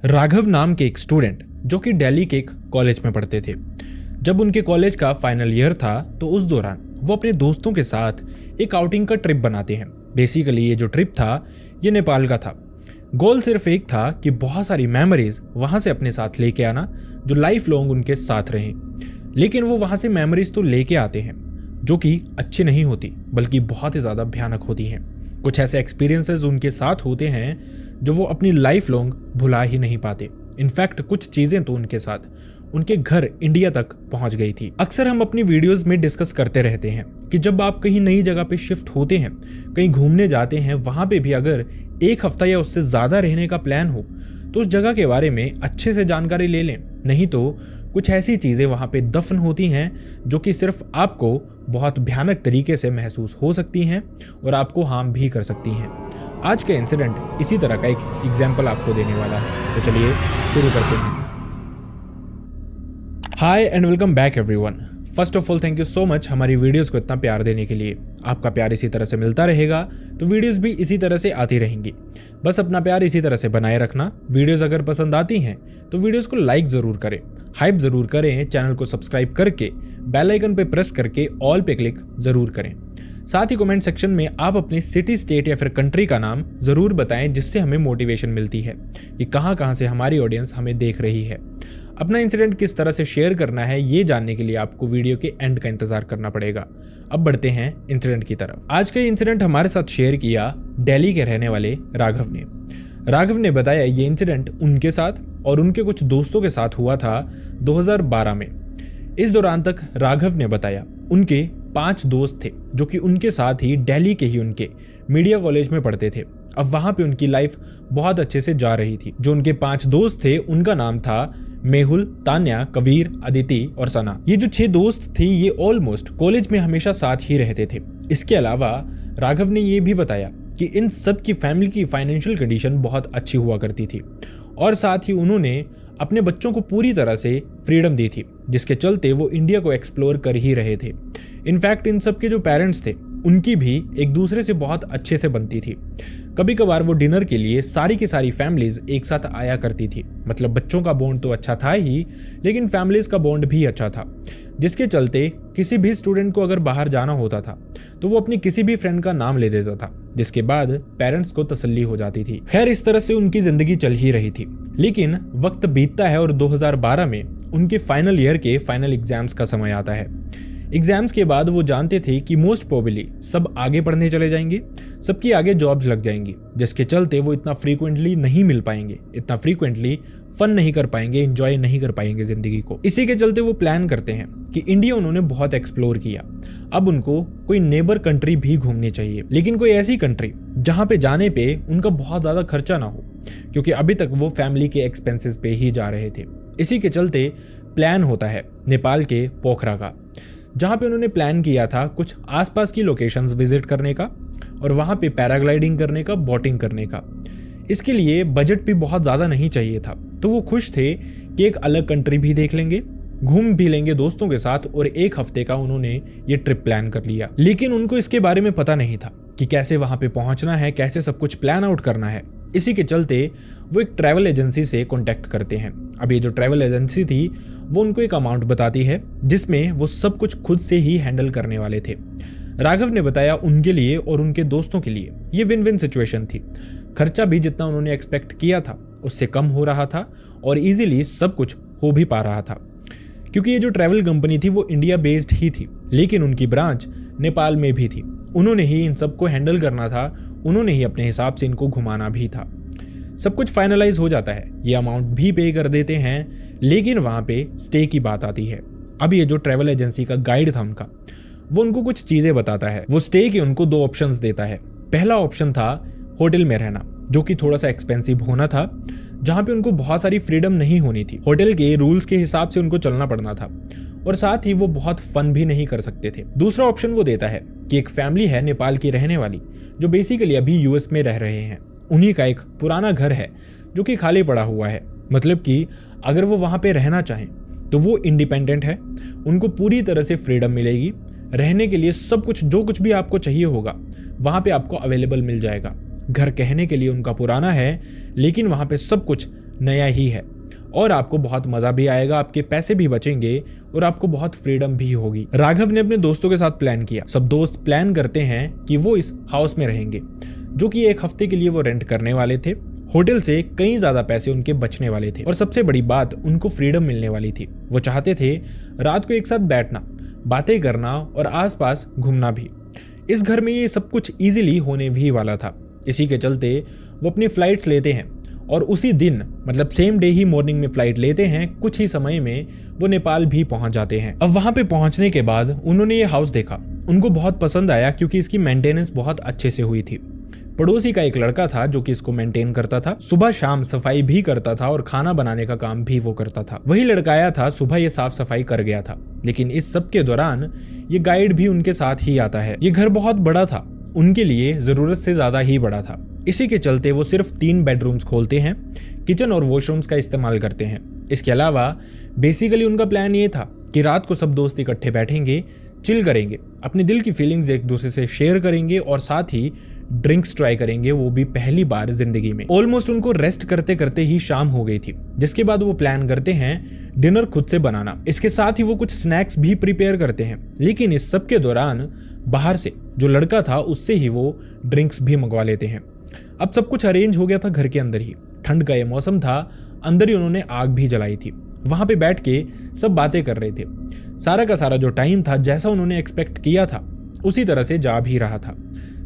राघव नाम के एक स्टूडेंट जो कि दिल्ली के एक कॉलेज में पढ़ते थे। जब उनके कॉलेज का फाइनल ईयर था तो उस दौरान वो अपने दोस्तों के साथ एक आउटिंग का ट्रिप बनाते हैं। बेसिकली ये जो ट्रिप था ये नेपाल का था। गोल सिर्फ एक था कि बहुत सारी मेमोरीज वहां से अपने साथ लेके आना जो लाइफ लॉन्ग उनके साथ रहें। लेकिन वो वहां से मेमोरीज तो लेके आते हैं जो कि अच्छी नहीं होती बल्कि बहुत ही ज़्यादा भयानक होती हैं। कुछ ऐसे एक्सपीरियंसेस उनके साथ होते हैं जो वो अपनी लाइफ लॉन्ग भुला ही नहीं पाते। इनफैक्ट कुछ चीज़ें तो उनके साथ उनके घर इंडिया तक पहुंच गई थी। अक्सर हम अपनी वीडियोस में डिस्कस करते रहते हैं कि जब आप कहीं नई जगह पे शिफ्ट होते हैं, कहीं घूमने जाते हैं, वहां पे भी अगर एक हफ्ता या उससे ज़्यादा रहने का प्लान हो तो उस जगह के बारे में अच्छे से जानकारी ले लें। नहीं तो कुछ ऐसी चीज़ें वहाँ पे दफन होती हैं जो कि सिर्फ आपको बहुत भयानक तरीके से महसूस हो सकती हैं और आपको हार्म भी कर सकती हैं। आज का इंसिडेंट इसी तरह का एक एग्जाम्पल आपको देने वाला है, तो चलिए शुरू करते हैं। Hi and welcome back everyone. First of all thank you so much हमारी वीडियोस को इतना प्यार देने के लिए। आपका प्यार इसी तरह से मिलता रहेगा तो वीडियोस भी इसी तरह से आती रहेंगी। बस अपना प्यार इसी तरह से बनाए रखना। वीडियोस अगर पसंद आती हैं तो वीडियोस को लाइक ज़रूर करें, हाइप ज़रूर करें, चैनल को सब्सक्राइब करके बेल आइकन पे प्रेस करके ऑल पे क्लिक ज़रूर करें। साथ ही कमेंट सेक्शन में आप अपने सिटी, स्टेट या फिर कंट्री का नाम ज़रूर बताएं जिससे हमें मोटिवेशन मिलती है कि कहाँ से हमारी ऑडियंस हमें देख रही है। अपना इंसिडेंट किस तरह से शेयर करना है ये जानने के लिए आपको वीडियो के एंड का इंतजार करना पड़ेगा। अब बढ़ते हैं इंसिडेंट की तरफ। आज का इंसिडेंट हमारे साथ शेयर किया दिल्ली के रहने वाले राघव ने। राघव ने बताया ये इंसिडेंट उनके साथ और उनके कुछ दोस्तों के साथ हुआ था 2012 में। इस दौरान तक राघव ने बताया उनके 5 दोस्त थे जो कि उनके साथ ही दिल्ली के ही उनके मीडिया कॉलेज में पढ़ते थे। अब वहां पे उनकी लाइफ बहुत अच्छे से जा रही थी। जो उनके 5 दोस्त थे उनका नाम था मेहुल, तान्या, कबीर, अदिति और सना। ये जो 6 दोस्त थे ये ऑलमोस्ट कॉलेज में हमेशा साथ ही रहते थे। इसके अलावा राघव ने ये भी बताया कि इन सब की फैमिली की फाइनेंशियल कंडीशन बहुत अच्छी हुआ करती थी और साथ ही उन्होंने अपने बच्चों को पूरी तरह से फ्रीडम दी थी, जिसके चलते वो इंडिया को एक्सप्लोर कर ही रहे थे। इनफैक्ट इन सब के जो पेरेंट्स थे उनकी भी एक दूसरे से बहुत अच्छे से बनती थी। कभी कभार वो डिनर के लिए सारी की सारी फैमिलीज एक साथ आया करती थी। मतलब बच्चों का बॉन्ड तो अच्छा था ही, लेकिन फैमिलीज का बॉन्ड भी अच्छा था, जिसके चलते किसी भी स्टूडेंट को अगर बाहर जाना होता था तो वो अपनी किसी भी फ्रेंड का नाम ले देता था, जिसके बाद पेरेंट्स को तसल्ली हो जाती थी। खैर इस तरह से उनकी जिंदगी चल ही रही थी। लेकिन वक्त बीतता है और 2012 में उनके फाइनल ईयर के फाइनल एग्जाम्स का समय आता है। एग्जाम्स के बाद वो जानते थे कि मोस्ट प्रोबेबली सब आगे पढ़ने चले जाएंगे, सबकी आगे जॉब्स लग जाएंगी, जिसके चलते वो इतना फ्रीक्वेंटली नहीं मिल पाएंगे, इतना फ्रीक्वेंटली फन नहीं कर पाएंगे, एंजॉय नहीं कर पाएंगे जिंदगी को। इसी के चलते वो प्लान करते हैं कि इंडिया उन्होंने बहुत एक्सप्लोर किया, अब उनको कोई नेबर कंट्री भी घूमनी चाहिए, लेकिन कोई ऐसी कंट्री जहाँ पे जाने पे उनका बहुत ज़्यादा खर्चा ना हो, क्योंकि अभी तक वो फैमिली के एक्सपेंसेस पे ही जा रहे थे। इसी के चलते प्लान होता है नेपाल के पोखरा का, जहाँ पे उन्होंने प्लान किया था कुछ आसपास की लोकेशंस विजिट करने का और वहाँ पे पैराग्लाइडिंग करने का, बोटिंग करने का। इसके लिए बजट भी बहुत ज़्यादा नहीं चाहिए था, तो वो खुश थे कि एक अलग कंट्री भी देख लेंगे, घूम भी लेंगे दोस्तों के साथ, और 1 हफ्ते का उन्होंने ये ट्रिप प्लान कर लिया। लेकिन उनको इसके बारे में पता नहीं था कि कैसे वहाँ पे पहुँचना है, कैसे सब कुछ प्लान आउट करना है। इसी के चलते वो एक ट्रैवल एजेंसी से कॉन्टैक्ट करते हैं। अब ये जो ट्रैवल एजेंसी थी वो उनको एक अमाउंट बताती है जिसमें वो सब कुछ खुद से ही हैंडल करने वाले थे। राघव ने बताया उनके लिए और उनके दोस्तों के लिए ये विन विन सिचुएशन थी। खर्चा भी जितना उन्होंने एक्सपेक्ट किया था उससे कम हो रहा था और ईजिली सब कुछ हो भी पा रहा था, क्योंकि ये जो ट्रैवल कंपनी थी वो इंडिया बेस्ड ही थी, लेकिन उनकी ब्रांच नेपाल में भी थी। उन्होंने ही इन सबको हैंडल करना था, उन्होंने ही अपने हिसाब से इनको घुमाना भी था। सब कुछ फाइनलाइज हो जाता है, ये अमाउंट भी पे कर देते हैं, लेकिन वहाँ पे स्टे की बात आती है। अब ये जो ट्रैवल एजेंसी का गाइड था उनका, वो उनको कुछ चीज़ें बताता है। वो स्टे के उनको 2 ऑप्शंस देता है। पहला ऑप्शन था होटल में रहना, जो कि थोड़ा सा एक्सपेंसिव होना था, जहाँ पे उनको बहुत सारी फ्रीडम नहीं होनी थी, होटल के रूल्स के हिसाब से उनको चलना पड़ना था और साथ ही वो बहुत फन भी नहीं कर सकते थे। दूसरा ऑप्शन वो देता है कि एक फैमिली है नेपाल की रहने वाली जो बेसिकली अभी यूएस में रह रहे हैं। उन्हीं का एक पुराना घर है जो कि खाली पड़ा हुआ है। मतलब कि अगर वो वहाँ पे रहना चाहें तो वो इंडिपेंडेंट है, उनको पूरी तरह से फ्रीडम मिलेगी, रहने के लिए सब कुछ जो कुछ भी आपको चाहिए होगा वहाँ पे आपको अवेलेबल मिल जाएगा। घर कहने के लिए उनका पुराना है, लेकिन वहाँ पे सब कुछ नया ही है और आपको बहुत मजा भी आएगा, आपके पैसे भी बचेंगे और आपको बहुत फ्रीडम भी होगी। राघव ने अपने दोस्तों के साथ प्लान किया। सब दोस्त प्लान करते हैं कि वो इस हाउस में रहेंगे, जो कि 1 हफ्ते के लिए वो रेंट करने वाले थे। होटल से कई ज्यादा पैसे उनके बचने वाले थे और सबसे बड़ी बात, उनको फ्रीडम मिलने वाली थी। वो चाहते थे रात को एक साथ बैठना, बातें करना और आसपास घूमना भी। इस घर में ये सब कुछ इजीली होने भी वाला था। इसी के चलते वो अपनी फ्लाइट्स लेते हैं और उसी दिन मतलब सेम डे ही मॉर्निंग में फ्लाइट लेते हैं। कुछ ही समय में वो नेपाल भी पहुंच जाते हैं। अब वहां पे पहुंचने के बाद उन्होंने ये हाउस देखा, उनको बहुत पसंद आया क्योंकि इसकी मेंटेनेंस बहुत अच्छे से हुई थी। पड़ोसी का एक लड़का था जो कि इसको मेंटेन करता था, सुबह शाम सफाई भी करता था और खाना बनाने का काम भी वो करता था। वही लड़का आया था, सुबह ये साफ सफाई कर गया था। लेकिन इस सब के दौरान ये गाइड भी उनके साथ ही आता है। ये घर बहुत बड़ा था, उनके लिए जरूरत से ज्यादा ही बड़ा था। इसी के चलते वो सिर्फ 3 बेडरूम्स खोलते हैं, किचन और वॉशरूम्स का इस्तेमाल करते हैं। इसके अलावा बेसिकली उनका प्लान ये था कि रात को सब दोस्त इकट्ठे बैठेंगे, चिल करेंगे, अपने दिल की फीलिंग्स एक दूसरे से शेयर करेंगे और साथ ही ड्रिंक्स ट्राई करेंगे, वो भी पहली बार जिंदगी में। ऑलमोस्ट उनको रेस्ट करते करते ही शाम हो गई थी, जिसके बाद वो प्लान करते हैं डिनर खुद से बनाना। इसके साथ ही वो कुछ स्नैक्स भी प्रिपेयर करते हैं। लेकिन इस सब के दौरान बाहर से जो लड़का था उससे ही वो ड्रिंक्स भी मंगवा लेते हैं। अब सब कुछ अरेंज हो गया था घर के अंदर ही। ठंड का ये मौसम था, अंदर ही उन्होंने आग भी जलाई थी। वहां पे बैठ के सब बातें कर रहे थे। सारा का सारा जो टाइम था जैसा उन्होंने एक्सपेक्ट किया था उसी तरह से जा भी रहा था।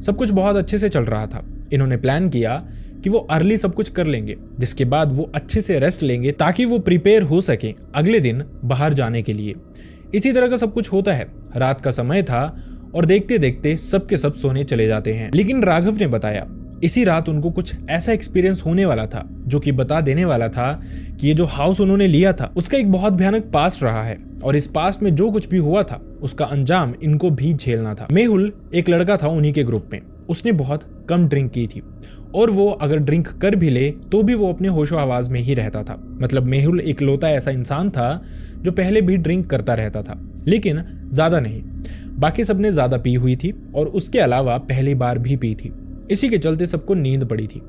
सब कुछ बहुत अच्छे से चल रहा था। इन्होंने प्लान किया कि वो अर्ली सब कुछ कर लेंगे, जिसके बाद वो अच्छे से रेस्ट लेंगे ताकि वो प्रिपेयर हो सके अगले दिन बाहर जाने के लिए। इसी तरह का सब कुछ होता है। रात का समय था और देखते देखते सबके सब सोने चले जाते हैं। लेकिन राघव ने बताया इसी रात उनको कुछ ऐसा एक्सपीरियंस होने वाला था जो कि बता देने वाला था कि ये जो हाउस उन्होंने लिया था उसका एक बहुत भयानक पास्ट रहा है और इस पास्ट में जो कुछ भी हुआ था उसका अंजाम इनको भी झेलना था। मेहुल एक लड़का था उन्हीं के ग्रुप में। उसने बहुत कम ड्रिंक की थी और वो अगर ड्रिंक कर भी ले तो भी वो अपने होशो आवाज में ही रहता था। मतलब मेहुल इकलौता ऐसा इंसान था जो पहले भी ड्रिंक करता रहता था, लेकिन ज्यादा नहीं। बाकी सबने ज्यादा पी हुई थी और उसके अलावा पहली बार भी पी थी। इसी के चलते सबको नींद पड़ी थी।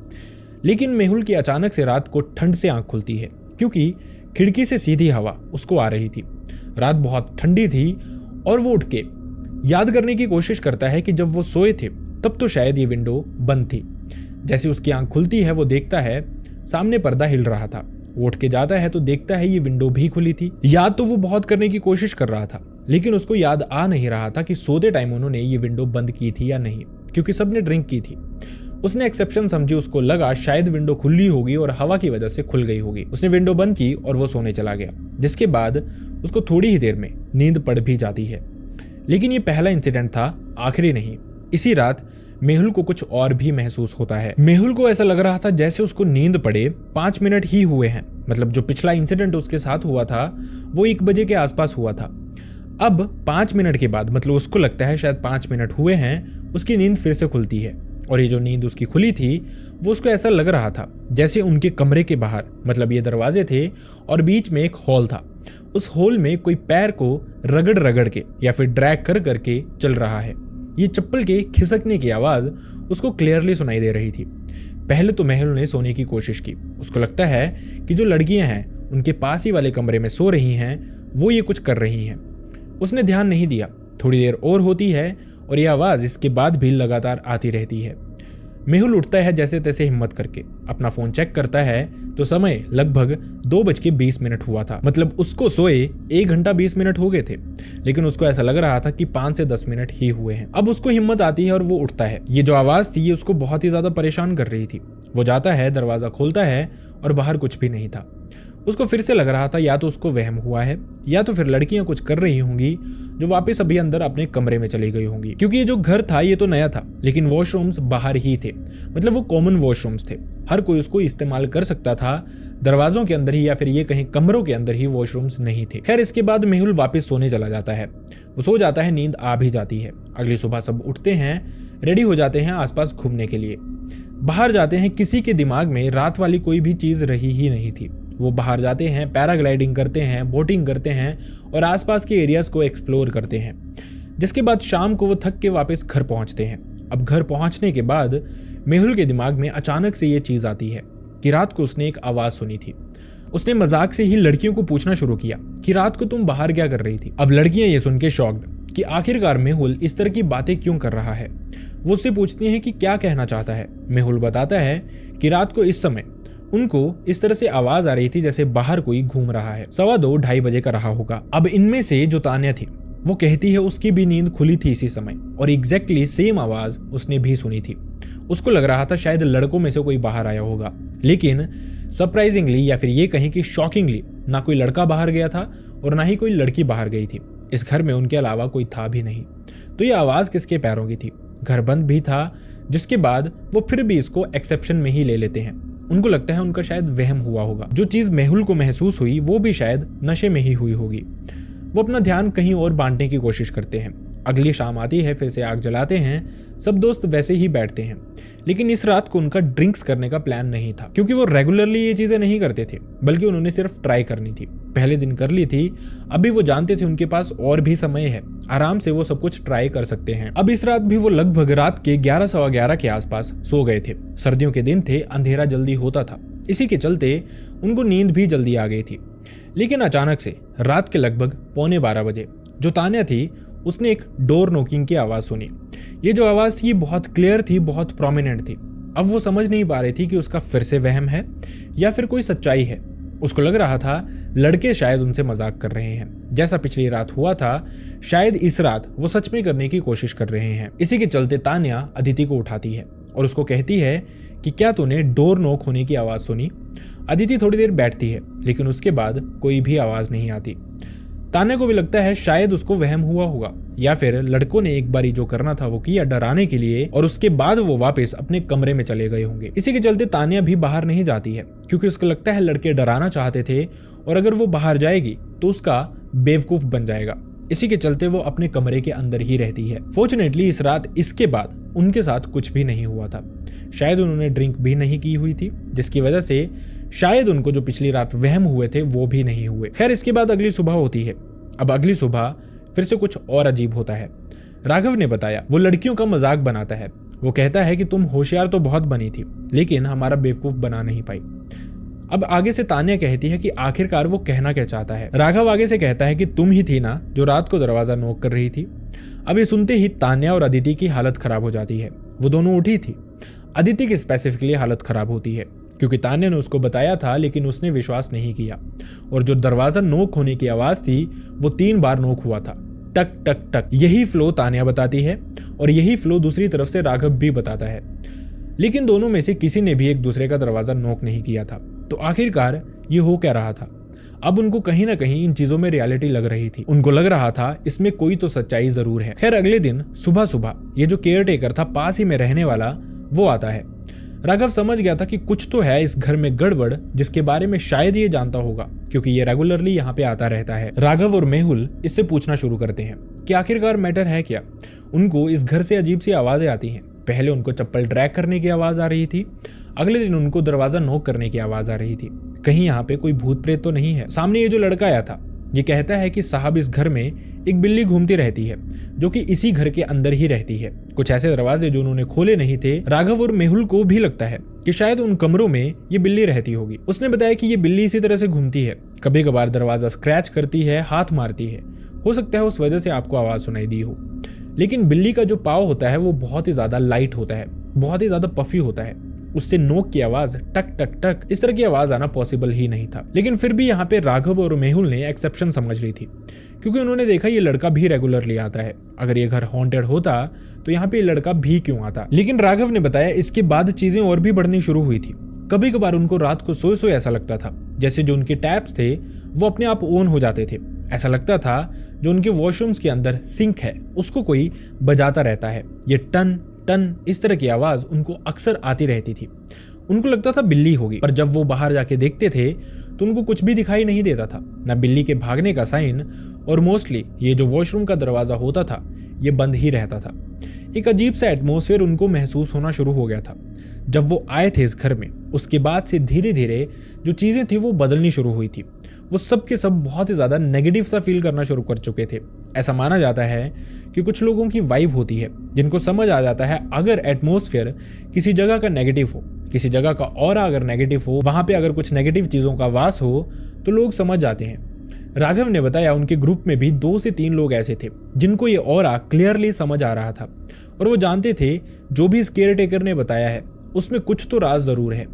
लेकिन मेहुल की अचानक से रात को ठंड से आंख खुलती है क्योंकि खिड़की से सीधी हवा उसको आ रही थी। रात बहुत ठंडी थी और वो उठ के याद करने की कोशिश करता है कि जब वो सोए थे तब तो शायद ये विंडो बंद थी। जैसे उसकी आंख खुलती है वो देखता है सामने पर्दा हिल रहा था। वो उठ के जाता है तो देखता है ये विंडो भी खुली थी। याद तो वो बहुत करने की कोशिश कर रहा था, लेकिन उसको याद आ नहीं रहा था कि सोते टाइम उन्होंने ये विंडो बंद की थी या नहीं, क्योंकि सबने ड्रिंक की थी। उसने एक्सेप्शन समझी, उसको लगा शायद विंडो खुली होगी और हवा की वजह से खुल गई होगी। उसने विंडो बंद की और वो सोने चला गया, जिसके बाद उसको थोड़ी ही देर में नींद पड़ भी जाती है। लेकिन ये पहला इंसिडेंट था, आखिरी नहीं। इसी रात मेहुल को कुछ और भी महसूस होता है। मेहुल को ऐसा लग रहा था जैसे उसको नींद पड़े 5 मिनट ही हुए हैं। मतलब जो पिछला इंसिडेंट उसके साथ हुआ था वो 1 बजे के आसपास हुआ था। अब 5 मिनट के बाद, मतलब उसको लगता है शायद 5 मिनट हुए हैं, उसकी नींद फिर से खुलती है। और ये जो नींद उसकी खुली थी वो उसको ऐसा लग रहा था जैसे उनके कमरे के बाहर, मतलब ये दरवाजे थे और बीच में एक हॉल था। उस हॉल में कोई पैर को रगड़ रगड़ के या फिर ड्रैग कर करके चल रहा है। ये चप्पल के खिसकने की आवाज उसको क्लियरली सुनाई दे रही थी। पहले तो मेहुल ने सोने की कोशिश की। उसको लगता है कि जो लड़कियां हैं उनके पास ही वाले कमरे में सो रही हैं, वो ये कुछ कर रही हैं। उसने ध्यान नहीं दिया। थोड़ी देर और होती है और ये आवाज इसके बाद भी लगातार आती रहती है। मेहुल उठता है जैसे तैसे हिम्मत करके, अपना फोन चेक करता है तो समय लगभग 2:20 हुआ था। मतलब उसको सोए 1 घंटा 20 मिनट हो गए थे, लेकिन उसको ऐसा लग रहा था कि 5 से 10 मिनट ही हुए हैं। अब उसको हिम्मत आती है और वो उठता है। ये जो आवाज थी ये उसको बहुत ही ज्यादा परेशान कर रही थी। वो जाता है, दरवाजा खोलता है और बाहर कुछ भी नहीं था। उसको फिर से लग रहा था या तो उसको वहम हुआ है या तो फिर लड़कियां कुछ कर रही होंगी जो वापस अभी अंदर अपने कमरे में चली गई होंगी। क्योंकि ये जो घर था ये तो नया था, लेकिन वॉशरूम्स बाहर ही थे। मतलब वो कॉमन वॉशरूम्स थे, हर कोई उसको इस्तेमाल कर सकता था। दरवाजों के अंदर ही या फिर ये कहीं कमरों के अंदर ही वॉशरूम्स नहीं थे। खैर इसके बाद मेहुल वापस सोने चला जाता है। वो सो जाता है, नींद आ भी जाती है। अगली सुबह सब उठते हैं, रेडी हो जाते हैं आसपास घूमने के लिए। बाहर जाते हैं। किसी के दिमाग में रात वाली कोई भी चीज रही ही नहीं थी। वो बाहर जाते हैं, पैराग्लाइडिंग करते हैं, बोटिंग करते हैं और आसपास के एरियाज को एक्सप्लोर करते हैं। जिसके बाद शाम को वो थक के वापस घर पहुंचते हैं। अब घर पहुंचने के बाद मेहुल के दिमाग में अचानक से ये चीज आती है कि रात को उसने एक आवाज सुनी थी। उसने मजाक से ही लड़कियों को पूछना शुरू किया कि रात को तुम बाहर क्या कर रही थी। अब लड़कियां ये सुन के शॉक्ड कि आखिरकार मेहुल इस तरह की बातें क्यों कर रहा है। वो उससे पूछती हैं कि क्या कहना चाहता है। मेहुल बताता है कि रात को इस समय उनको इस तरह से आवाज आ रही थी जैसे बाहर कोई घूम रहा है। 2:15-2:30 बजे का रहा होगा। अब इनमें से जो तान्या थी वो कहती है उसकी भी नींद खुली थी इसी समय और एग्जैक्टली सेम आवाज उसने भी सुनी थी। उसको लग रहा था शायद लड़कों में से कोई बाहर आया होगा, लेकिन सरप्राइजिंगली या फिर ये कहीं कि शॉकिंगली ना कोई लड़का बाहर गया था और ना ही कोई लड़की बाहर गई थी। इस घर में उनके अलावा कोई था भी नहीं। तो ये आवाज किसके पैरों की थी? घर बंद भी था, जिसके बाद वो फिर भी इसको एक्सेप्शन में ही ले लेते हैं। उनको लगता है उनका शायद वहम हुआ होगा। जो चीज मेहुल को महसूस हुई वो भी शायद नशे में ही हुई होगी। वो अपना ध्यान कहीं और बांटने की कोशिश करते हैं। अगली शाम आती है, फिर से आग जलाते हैं, सब दोस्त वैसे ही बैठते हैं। लेकिन इस रात को उनका ड्रिंक्स करने का प्लान नहीं था, क्योंकि वो रेगुलरली ये चीजें नहीं करते थे, बल्कि उन्होंने सिर्फ ट्राई करनी थी। पहले दिन कर ली थी, अभी वो जानते थे उनके पास और भी समय है, आराम से वो सब कुछ ट्राई कर सकते हैं। अब इस रात भी वो लगभग रात के 11 सवा 11 के आसपास सो गए थे। सर्दियों के दिन थे, अंधेरा जल्दी होता था, इसी के चलते उनको नींद भी जल्दी आ गई थी। लेकिन अचानक से रात के लगभग 11:15 बजे जो तान्या थी उसने एक डोर नॉकिंग की आवाज सुनी। ये जो आवाज थी बहुत क्लियर थी, बहुत प्रोमिनेंट थी। अब वो समझ नहीं पा रही थी कि उसका फिर से वहम है या फिर कोई सच्चाई है। उसको लग रहा था लड़के शायद उनसे मजाक कर रहे हैं, जैसा पिछली रात हुआ था, शायद इस रात वो सच में करने की कोशिश कर रहे हैं। इसी के चलते तान्या अदिति को उठाती है और उसको कहती है कि क्या तूने डोर नॉक होने की आवाज सुनी? अदिति थोड़ी देर बैठती है, लेकिन उसके बाद कोई भी आवाज नहीं आती। तान्या को भी लगता है शायद उसको वहम हुआ होगा, या फिर लड़कों ने एक बारी जो करना था वो किया डराने के लिए, और उसके बाद वो वापस अपने कमरे में चले गए होंगे। इसी के चलते तान्या भी बाहर नहीं जाती है, क्योंकि उसको लगता है लड़के डराना चाहते थे और अगर वो बाहर जाएगी तो उसका बेवकूफ बन जाएगा। इसी के चलते वो अपने कमरे के अंदर ही रहती है। फॉर्चुनेटली इस रात इसके बाद उनके साथ कुछ भी नहीं हुआ था। शायद उन्होंने ड्रिंक भी नहीं की हुई थी, जिसकी वजह से शायद उनको जो पिछली रात वहम हुए थे वो भी नहीं हुए। खैर, इसके बाद अगली सुबह होती है। अब अगली सुबह फिर से कुछ और अजीब होता है। राघव ने बताया वो लड़कियों का मजाक बनाता है। वो कहता है कि तुम होशियार तो बहुत बनी थी, लेकिन हमारा बेवकूफ बना नहीं पाई। अब आगे से तान्या कहती है कि आखिरकार वो कहना क्या चाहता है। राघव आगे से कहता है कि तुम ही थी ना जो रात को दरवाजा नॉक कर रही थी। अब ये सुनते ही तान्या और अदिति की हालत खराब हो जाती है। वो दोनों उठी थी। अदिति की स्पेसिफिकली हालत खराब होती है, क्योंकि तान्या ने उसको बताया था लेकिन उसने विश्वास नहीं किया, और जो दरवाजा नॉक होने की आवाज थी वो 3 बार नॉक हुआ था, टक टक टक। यही फ्लो तान्या बताती है और यही फ्लो दूसरी तरफ से राघव भी बताता है, लेकिन दोनों में से किसी ने भी एक दूसरे का दरवाजा नॉक नहीं किया था। तो आखिरकार ये हो क्या रहा था? अब उनको कहीं ना कहीं इन चीजों में रियलिटी लग रही थी। उनको लग रहा था इसमें कोई तो सच्चाई जरूर है। खैर, अगले दिन सुबह सुबह ये जो केयर टेकर था पास ही में रहने वाला, वो आता है। राघव समझ गया था कि कुछ तो है इस घर में गड़बड़, जिसके बारे में शायद ये जानता होगा, क्योंकि ये रेगुलरली यहाँ पे आता रहता है। राघव और मेहुल इससे पूछना शुरू करते हैं कि आखिरकार मैटर है क्या। उनको इस घर से अजीब सी आवाजें आती हैं। पहले उनको चप्पल ड्रैग करने की आवाज आ रही थी, अगले दिन उनको दरवाजा नॉक करने की आवाज आ रही थी। कहीं यहाँ पे कोई भूत प्रेत तो नहीं है। सामने ये जो लड़का आया था ये कहता है कि साहब इस घर में एक बिल्ली घूमती रहती है, जो कि इसी घर के अंदर ही रहती है। कुछ ऐसे दरवाजे जो उन्होंने खोले नहीं थे। राघव और मेहुल को भी लगता है कि शायद उन कमरों में ये बिल्ली रहती होगी। उसने बताया कि ये बिल्ली इसी तरह से घूमती है, कभी कभार दरवाजा स्क्रैच करती है, हाथ मारती है। हो सकता है उस वजह से आपको आवाज सुनाई दी हो। लेकिन बिल्ली का जो पाव होता है वो बहुत ही ज्यादा लाइट होता है, बहुत ही ज्यादा पफी होता है। उससे नोक की आवाज टक टक टक इस तरह की आवाज आना पॉसिबल ही नहीं था। लेकिन फिर भी यहाँ पे राघव और मेहुल ने एक्सेप्शन समझ ली थी, क्योंकि उन्होंने देखा ये लड़का भी रेगुलरली आता है। अगर ये घर हॉन्टेड होता तो यहाँ पे ये लड़का भी क्यों आता। लेकिन राघव ने बताया इसके बाद चीजें और भी बढ़नी शुरू हुई थी। कभी कभार उनको रात को सोए सोए ऐसा लगता था जैसे जो उनके टैप्स थे वो अपने आप ऑन हो जाते थे। ऐसा लगता था जो उनके वॉशरूम्स के अंदर सिंक है उसको कोई बजाता रहता है। ये टन टन इस तरह की आवाज उनको अक्सर आती रहती थी। उनको लगता था बिल्ली होगी, पर जब वो बाहर जाके देखते थे तो उनको कुछ भी दिखाई नहीं देता था, ना बिल्ली के भागने का साइन, और मोस्टली ये जो वॉशरूम का दरवाजा होता था ये बंद ही रहता था। एक अजीब सा एटमॉस्फेयर उनको महसूस होना शुरू हो गया था। जब वो आए थे इस घर में उसके बाद से धीरे धीरे जो चीजें थी वो बदलनी शुरू हुई थी। वो सब के सब बहुत ही ज़्यादा नेगेटिव सा फील करना शुरू कर चुके थे। ऐसा माना जाता है कि कुछ लोगों की वाइब होती है जिनको समझ आ जाता है अगर एटमॉस्फेयर किसी जगह का नेगेटिव हो, किसी जगह का ऑरा अगर नेगेटिव हो, वहाँ पे अगर कुछ नेगेटिव चीज़ों का वास हो तो लोग समझ जाते हैं। राघव ने बताया उनके ग्रुप में भी 2 से 3 लोग ऐसे थे जिनको ये ऑरा क्लियरली समझ आ रहा था और वो जानते थे जो भी इस केयर टेकर ने बताया है उसमें कुछ तो राज ज़रूर है,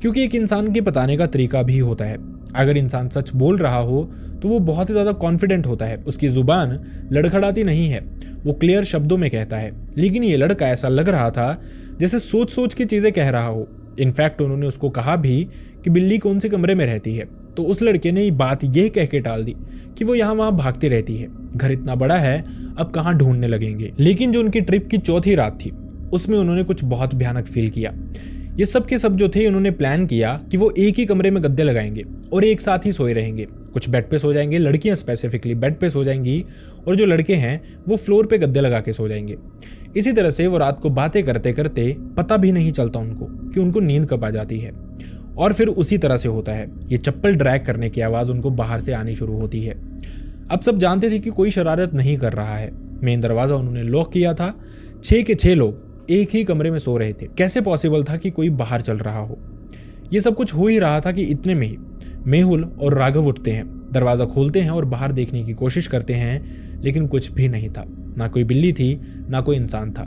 क्योंकि एक इंसान के बताने का तरीका भी होता है। अगर इंसान सच बोल रहा हो तो वो बहुत ही ज़्यादा कॉन्फिडेंट होता है, उसकी ज़ुबान लड़खड़ाती नहीं है, वो क्लियर शब्दों में कहता है। लेकिन ये लड़का ऐसा लग रहा था जैसे सोच सोच के चीज़ें कह रहा हो। इनफैक्ट उन्होंने उसको कहा भी कि बिल्ली कौन से कमरे में रहती है, तो उस लड़के ने बात यह कह के टाल दी कि वो यहाँ वहाँ भागती रहती है, घर इतना बड़ा है अब कहाँ ढूंढने लगेंगे। लेकिन जो उनकी ट्रिप की चौथी रात थी उसमें उन्होंने कुछ बहुत भयानक फील किया। ये सब के सब जो थे उन्होंने प्लान किया कि वो एक ही कमरे में गद्दे लगाएंगे और एक साथ ही सोए रहेंगे। कुछ बेड पे सो जाएंगे, लड़कियां स्पेसिफिकली बेड पे सो जाएंगी और जो लड़के हैं वो फ्लोर पे गद्दे लगा के सो जाएंगे। इसी तरह से वो रात को बातें करते करते पता भी नहीं चलता उनको कि उनको नींद कब आ जाती है। और फिर उसी तरह से होता है, ये चप्पल ड्रैग करने की आवाज़ उनको बाहर से आनी शुरू होती है। अब सब जानते थे कि कोई शरारत नहीं कर रहा है। मेन दरवाज़ा उन्होंने लॉक किया था। 6 के 6 लोग एक ही कमरे में सो रहे थे। कैसे पॉसिबल था कि कोई बाहर चल रहा हो? ये सब कुछ हो ही रहा था कि इतने में ही मेहुल और राघव उठते हैं, दरवाज़ा खोलते हैं और बाहर देखने की कोशिश करते हैं, लेकिन कुछ भी नहीं था। ना कोई बिल्ली थी, ना कोई इंसान था।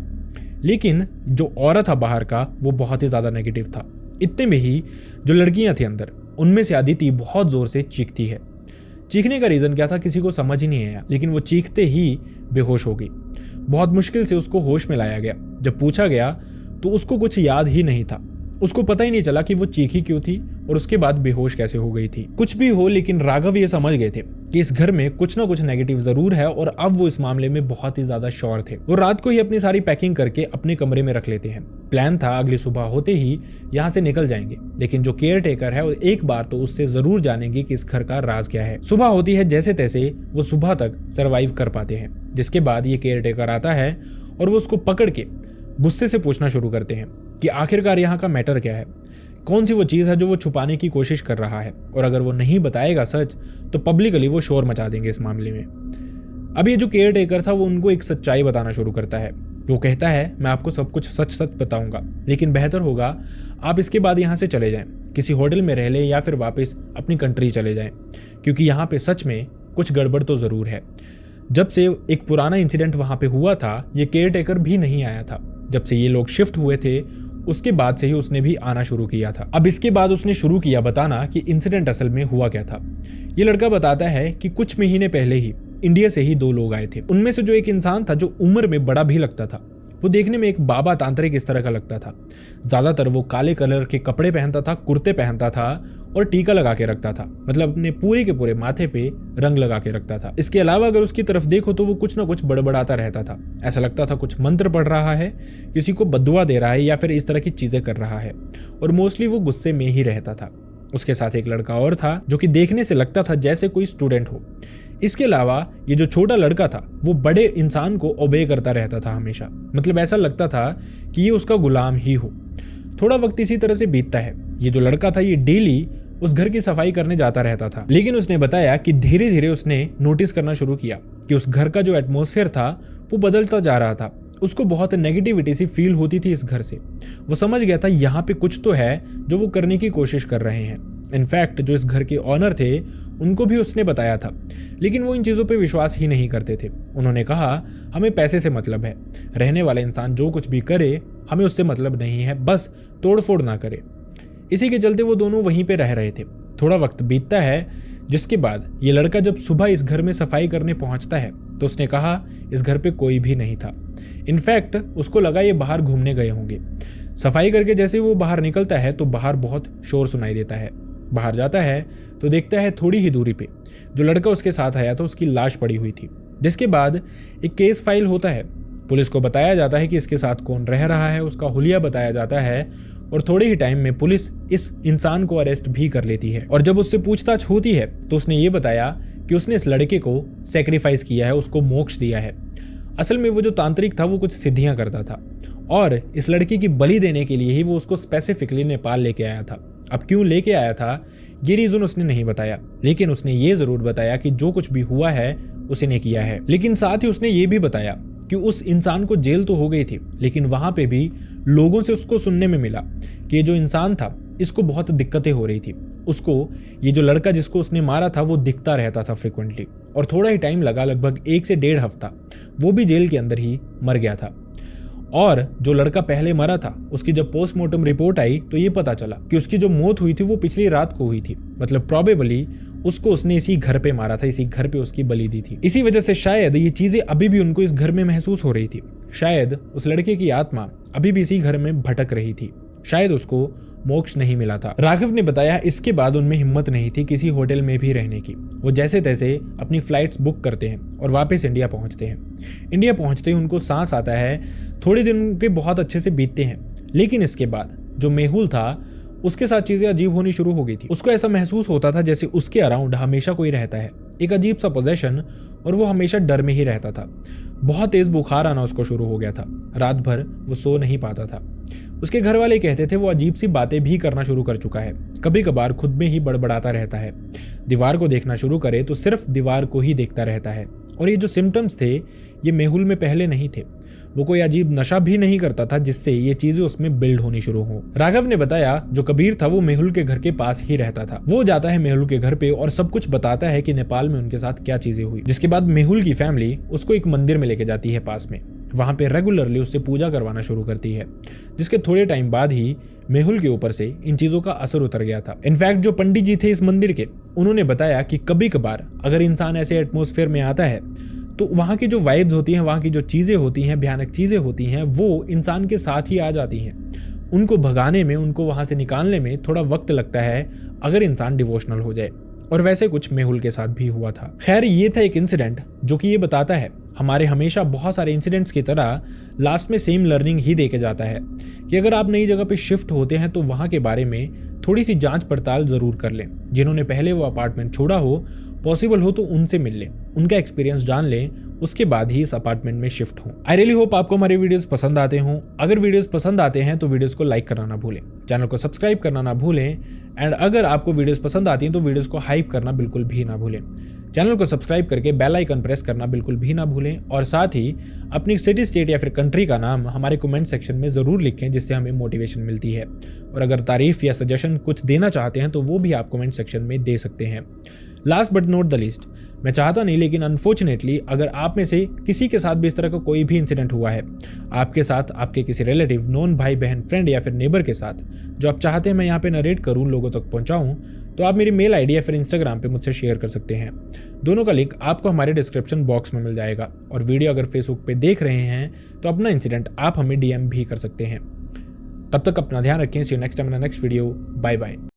लेकिन जो औरत था बाहर का वो बहुत ही ज़्यादा नेगेटिव था। इतने में ही जो लड़कियां थी अंदर, उनमें से अदिति बहुत ज़ोर से चीखती है। चीखने का रीज़न क्या था किसी को समझ ही नहीं आया, लेकिन वो चीखते ही बेहोश हो गई। बहुत मुश्किल से उसको होश में लाया गया। जब पूछा गया तो उसको कुछ याद ही नहीं था। उसको पता ही नहीं चला कि वो चीखी क्यों थी और उसके बाद बेहोश कैसे हो गई थी। कुछ भी हो, लेकिन राघव ये समझ गए थे कि इस घर में कुछ ना कुछ नेगेटिव जरूर है और अब वो इस मामले में बहुत ही ज्यादा श्योर थे। वो रात को ही अपनी सारी पैकिंग करके अपने कमरे में रख लेते हैं। प्लान था अगली सुबह होते ही यहाँ से निकल जाएंगे, लेकिन जो केयर टेकर है एक बार तो उससे जरूर जानेंगे कि इस घर का राज क्या है। सुबह होती है, जैसे तैसे वो सुबह तक सरवाइव कर पाते हैं, जिसके बाद ये केयर टेकर आता है और वो उसको पकड़ के गुस्से से पूछना शुरू करते हैं कि आखिरकार यहाँ का मैटर क्या है, कौन सी वो चीज़ है जो वो छुपाने की कोशिश कर रहा है, और अगर वो नहीं बताएगा सच तो पब्लिकली वो शोर मचा देंगे इस मामले में। अब ये जो केयर टेकर था वो उनको एक सच्चाई बताना शुरू करता है। वो कहता है मैं आपको सब कुछ सच सच बताऊंगा, लेकिन बेहतर होगा आप इसके बाद यहाँ से चले जाएं, किसी होटल में रह लें या फिर वापस अपनी कंट्री चले जाएं, क्योंकि यहाँ पे सच में कुछ गड़बड़ तो ज़रूर है। जब से एक पुराना इंसिडेंट वहाँ पे हुआ था, ये केयर टेकर भी नहीं आया था। जब से ये लोग शिफ्ट हुए थे उसके बाद से ही उसने भी आना शुरू किया था। अब इसके बाद उसने शुरू किया बताना कि इंसिडेंट असल में हुआ क्या था। ये लड़का बताता है कि कुछ महीने पहले ही इंडिया से ही 2 लोग आए थे। उनमें से जो एक इंसान था जो उम्र में बड़ा भी लगता था, वो देखने में एक बाबा तांत्रिक इस तरह का लगता था। ज़्यादातर वो काले कलर के कपड़े पहनता था, कुर्ते पहनता था और टीका लगा के रखता था, मतलब अपने पूरे के पूरे माथे पे रंग लगा के रखता था। इसके अलावा अगर उसकी तरफ देखो तो वो कुछ ना कुछ बड़बड़ाता रहता था। ऐसा लगता था कुछ मंत्र पढ़ रहा है, किसी को बद्दुआ दे रहा है या फिर इस तरह की चीज़ें कर रहा है, और मोस्टली वो गुस्से में ही रहता था। उसके साथ एक लड़का और था जो कि देखने से लगता था जैसे कोई स्टूडेंट हो। इसके अलावा ये जो छोटा लड़का था वो बड़े इंसान को ओबे करता रहता था हमेशा, मतलब ऐसा लगता था कि ये उसका गुलाम ही हो। थोड़ा वक्त इसी तरह से बीतता है। ये जो लड़का था ये डेली उस घर की सफाई करने जाता रहता था, लेकिन उसने बताया कि धीरे धीरे उसने नोटिस करना शुरू किया कि उस घर का जो एटमॉस्फेयर था वो बदलता जा रहा था। उसको बहुत नेगेटिविटी सी फील होती थी इस घर से। वो समझ गया था यहाँ पे कुछ तो है जो वो करने की कोशिश कर रहे हैं। इनफैक्ट जो इस घर के ऑनर थे उनको भी उसने बताया था, लेकिन वो इन चीज़ों पे विश्वास ही नहीं करते थे। उन्होंने कहा हमें पैसे से मतलब है, रहने वाला इंसान जो कुछ भी करे हमें उससे मतलब नहीं है, बस तोड़फोड़ ना करे। इसी के चलते वो दोनों वहीं पे रह रहे थे। थोड़ा वक्त बीतता है, जिसके बाद ये लड़का जब सुबह इस घर में सफाई करने पहुंचता है तो उसने कहा इस घर पे कोई भी नहीं था। इनफैक्ट उसको लगा ये बाहर घूमने गए होंगे। सफाई करके जैसे वो बाहर निकलता है तो बाहर बहुत शोर सुनाई देता है। बाहर जाता है तो देखता है थोड़ी ही दूरी पे जो लड़का उसके साथ आया था उसकी लाश पड़ी हुई थी। जिसके बाद एक केस फाइल होता है। पुलिस को बताया जाता है कि इसके साथ कौन रह रहा है, उसका हुलिया बताया जाता है, और थोड़े ही टाइम में पुलिस इस इंसान को अरेस्ट भी कर लेती है। और जब उससे पूछताछ होती है तो उसने ये बताया कि उसने इस लड़के को सेक्रीफाइस किया है, उसको मोक्ष दिया है। असल में वो जो तांत्रिक था वो कुछ सिद्धियां करता था और इस लड़के की बलि देने के लिए ही वो उसको स्पेसिफिकली नेपाल लेके आया था। अब क्यों लेके आया था ये रीजन उसने नहीं बताया, लेकिन उसने ये जरूर बताया कि जो कुछ भी हुआ है उसी ने किया है। लेकिन साथ ही उसने ये भी बताया कि उस इंसान को जेल तो हो गई थी, लेकिन वहां पे भी लोगों से उसको सुनने में मिला कि ये जो इंसान था इसको बहुत दिक्कतें हो रही थी। उसको ये जो लड़का जिसको उसने मारा था वो दिखता रहता था फ्रिक्वेंटली, और थोड़ा ही टाइम लगा, लगभग 1 से 1.5 हफ्ता, वो भी जेल के अंदर ही मर गया था। और जो लड़का पहले मरा था उसकी जब पोस्टमार्टम रिपोर्ट आई तो ये पता चला कि उसकी जो मौत हुई थी वो पिछली रात को हुई थी। मतलब प्रोबेबली उसको उसने इसी घर पे मारा था, इसी घर पे उसकी बलि दी थी। इसी वजह से शायद ये चीजें अभी भी उनको इस घर में महसूस हो रही थी। शायद उस लड़के की आत्मा अभी भी इसी घर में भटक रही थी, शायद उसको मोक्ष नहीं मिला था। राघव ने बताया इसके बाद उनमें हिम्मत नहीं थी किसी होटल में भी रहने की। वो जैसे तैसे अपनी फ्लाइट्स बुक करते हैं और वापस इंडिया पहुंचते हैं। इंडिया पहुंचते ही उनको सांस आता है, थोड़े दिन उनके बहुत अच्छे से बीतते हैं। लेकिन इसके बाद जो मेहुल था उसके साथ चीजें अजीब होनी शुरू हो गई थी। उसको ऐसा महसूस होता था जैसे उसके अराउंड हमेशा कोई रहता है, एक अजीब सा पोजेशन, और वो हमेशा डर में ही रहता था। बहुत तेज बुखार आना उसको शुरू हो गया था, रात भर वो सो नहीं पाता था। उसके घर वाले कहते थे वो अजीब सी बातें भी करना शुरू कर चुका है, कभी कभार खुद में ही बड़बड़ाता रहता है। दीवार को देखना शुरू करे तो सिर्फ दीवार को ही देखता रहता है। और ये जो सिम्टम्स थे ये मेहुल में पहले नहीं थे। वो कोई अजीब नशा भी नहीं करता था जिससे ये चीजें उसमें बिल्ड होनी शुरू हो। राघव ने बताया जो कबीर था वो मेहुल के घर के पास ही रहता था। वो जाता है मेहुल के घर पे और सब कुछ बताता है कि नेपाल में उनके साथ क्या चीजें हुई। जिसके बाद मेहुल की फैमिली उसको एक मंदिर में लेके जाती है पास में। वहां पे रेगुलरली उससे पूजा करवाना शुरू करती है, जिसके थोड़े टाइम बाद ही मेहुल के ऊपर से इन चीजों का असर उतर गया था। इनफैक्ट जो पंडित जी थे इस मंदिर के, उन्होंने बताया कि कभी कभार अगर इंसान ऐसे एटमॉस्फेयर में आता है तो वहाँ की जो वाइब्स होती हैं, वहाँ की जो चीज़ें होती हैं, भयानक चीज़ें होती हैं, वो इंसान के साथ ही आ जाती हैं। उनको भगाने में, उनको वहाँ से निकालने में थोड़ा वक्त लगता है अगर इंसान डिवोशनल हो जाए। और वैसे कुछ मेहुल के साथ भी हुआ था। खैर ये था एक इंसिडेंट जो कि ये बताता है हमारे हमेशा बहुत सारे इंसिडेंट्स की तरह लास्ट में सेम लर्निंग ही देके जाता है कि अगर आप नई जगह पे शिफ्ट होते हैं तो वहाँ के बारे में थोड़ी सी जांच पड़ताल जरूर कर लें। जिन्होंने पहले वो अपार्टमेंट छोड़ा हो, पॉसिबल हो तो उनसे मिल लें, उनका एक्सपीरियंस जान लें, उसके बाद ही इस अपार्टमेंट में शिफ्ट हों। आई रियली होप आपको हमारे वीडियोस पसंद आते हों। अगर वीडियोस पसंद आते हैं तो वीडियोस को लाइक करना ना भूलें, चैनल को सब्सक्राइब करना ना भूलें, एंड अगर आपको वीडियोस पसंद आती हैं तो वीडियोस को हाइप करना बिल्कुल भी ना भूलें। चैनल को सब्सक्राइब करके बेल आइकन प्रेस करना बिल्कुल भी ना भूलें, और साथ ही अपनी सिटी, स्टेट या फिर कंट्री का नाम हमारे कमेंट सेक्शन में ज़रूर लिखें, जिससे हमें मोटिवेशन मिलती है। और अगर तारीफ या सजेशन कुछ देना चाहते हैं तो वो भी आप कमेंट सेक्शन में दे सकते हैं। Last but not the least, मैं चाहता नहीं लेकिन अनफॉर्चुनेटली अगर आप में से किसी के साथ भी इस तरह का कोई भी इंसिडेंट हुआ है, आपके साथ, आपके किसी रिलेटिव, नॉन, भाई बहन, फ्रेंड या फिर नेबर के साथ, जो आप चाहते हैं मैं यहाँ पे नरेट करूँ, लोगों तक पहुँचाऊँ, तो आप मेरी मेल आईडी या फिर इंस्टाग्राम पे मुझसे शेयर कर सकते हैं। दोनों का लिंक आपको हमारे डिस्क्रिप्शन बॉक्स में मिल जाएगा। और वीडियो अगर फेसबुक पे देख रहे हैं तो अपना इंसिडेंट आप हमें DM भी कर सकते हैं। तब तक अपना ध्यान रखें। See you next time in the next video. Bye bye.